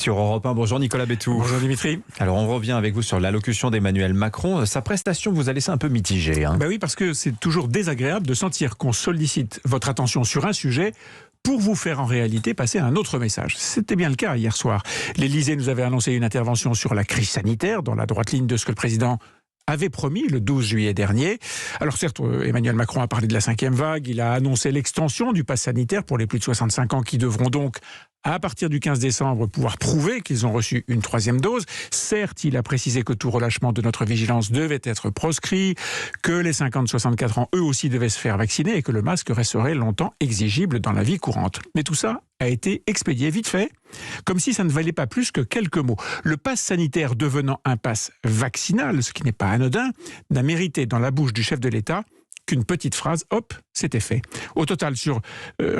Sur Europe 1, bonjour Nicolas Bétou. Bonjour Dimitri. Alors on revient avec vous sur l'allocution d'Emmanuel Macron. Sa prestation vous a laissé un peu mitigé. Oui, parce que c'est toujours désagréable de sentir qu'on sollicite votre attention sur un sujet pour vous faire en réalité passer un autre message. C'était bien le cas hier soir. L'Élysée nous avait annoncé une intervention sur la crise sanitaire, dans la droite ligne de ce que le président avait promis le 12 juillet dernier. Alors certes, Emmanuel Macron a parlé de la 5e vague, il a annoncé l'extension du pass sanitaire pour les plus de 65 ans qui devront donc, à partir du 15 décembre, pouvoir prouver qu'ils ont reçu une 3e dose. Certes, il a précisé que tout relâchement de notre vigilance devait être proscrit, que les 50-64 ans, eux aussi, devaient se faire vacciner et que le masque resterait longtemps exigible dans la vie courante. Mais tout ça a été expédié vite fait, comme si ça ne valait pas plus que quelques mots. Le pass sanitaire devenant un pass vaccinal, ce qui n'est pas anodin, n'a mérité dans la bouche du chef de l'État qu'une petite phrase, hop, c'était fait. Au total, sur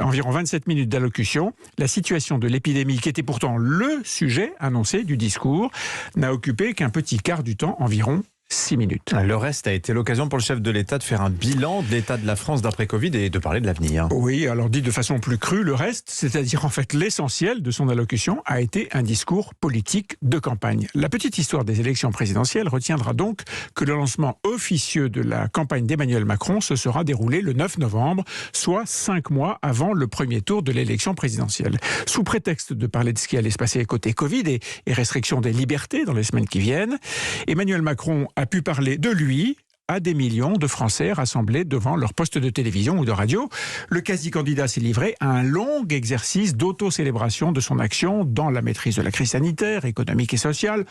environ 27 minutes d'allocution, la situation de l'épidémie, qui était pourtant le sujet annoncé du discours, n'a occupé qu'un petit quart du temps, environ 6 minutes. Le reste a été l'occasion pour le chef de l'État de faire un bilan de l'état de la France d'après-Covid et de parler de l'avenir. Oui, alors dit de façon plus crue, le reste, c'est-à-dire en fait l'essentiel de son allocution, a été un discours politique de campagne. La petite histoire des élections présidentielles retiendra donc que le lancement officieux de la campagne d'Emmanuel Macron se sera déroulé le 9 novembre, soit 5 mois avant le premier tour de l'élection présidentielle. Sous prétexte de parler de ce qui allait se passer côté Covid et restriction des libertés dans les semaines qui viennent, Emmanuel Macron a pu parler de lui à des millions de Français rassemblés devant leur poste de télévision ou de radio. Le quasi-candidat s'est livré à un long exercice d'auto-célébration de son action dans la maîtrise de la crise sanitaire, économique et sociale,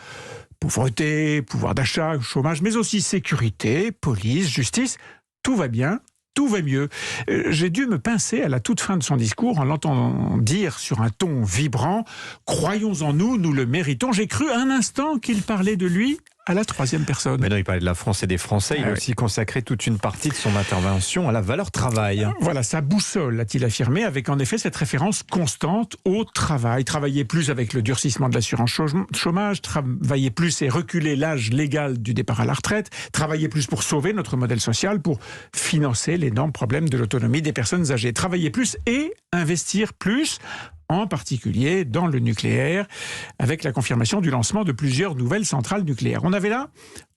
pauvreté, pouvoir d'achat, chômage, mais aussi sécurité, police, justice. Tout va bien. Tout va mieux. J'ai dû me pincer à la toute fin de son discours en l'entendant dire sur un ton vibrant « Croyons en nous, nous le méritons ». J'ai cru un instant qu'il parlait de lui à la 3e personne. Mais non, il parlait de la France et des Français. Il a aussi consacré toute une partie de son intervention à la valeur travail. Voilà, sa boussole, a-t-il affirmé, avec en effet cette référence constante au travail. Travailler plus avec le durcissement de l'assurance chômage, travailler plus et reculer l'âge légal du départ à la retraite, travailler plus pour sauver notre modèle social, pour financer l'énorme problème de l'autonomie des personnes âgées. Travailler plus et investir plus, en particulier dans le nucléaire, avec la confirmation du lancement de plusieurs nouvelles centrales nucléaires. On avait là,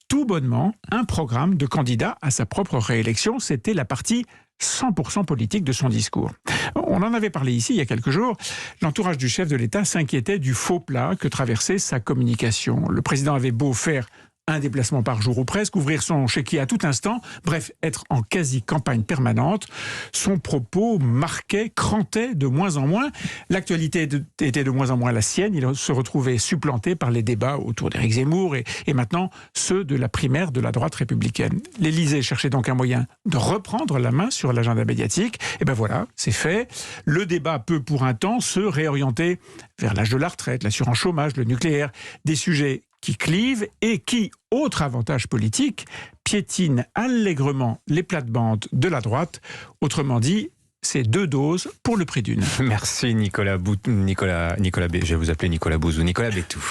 tout bonnement, un programme de candidat à sa propre réélection. C'était la partie 100% politique de son discours. On en avait parlé ici il y a quelques jours. L'entourage du chef de l'État s'inquiétait du faux plat que traversait sa communication. Le président avait beau faire un déplacement par jour ou presque, ouvrir son chéquier à tout instant, bref, être en quasi-campagne permanente, son propos marquait, crantait de moins en moins. L'actualité était de moins en moins la sienne. Il se retrouvait supplanté par les débats autour d'Éric Zemmour et maintenant ceux de la primaire de la droite républicaine. L'Élysée cherchait donc un moyen de reprendre la main sur l'agenda médiatique. Et ben voilà, c'est fait. Le débat peut pour un temps se réorienter vers l'âge de la retraite, l'assurance chômage, le nucléaire, des sujets qui clivent et qui, autre avantage politique, piétinent allègrement les plates-bandes de la droite. Autrement dit, c'est 2 doses pour le prix d'une. Merci Nicolas, je vais vous appeler Nicolas Bouzou, Nicolas Bétou.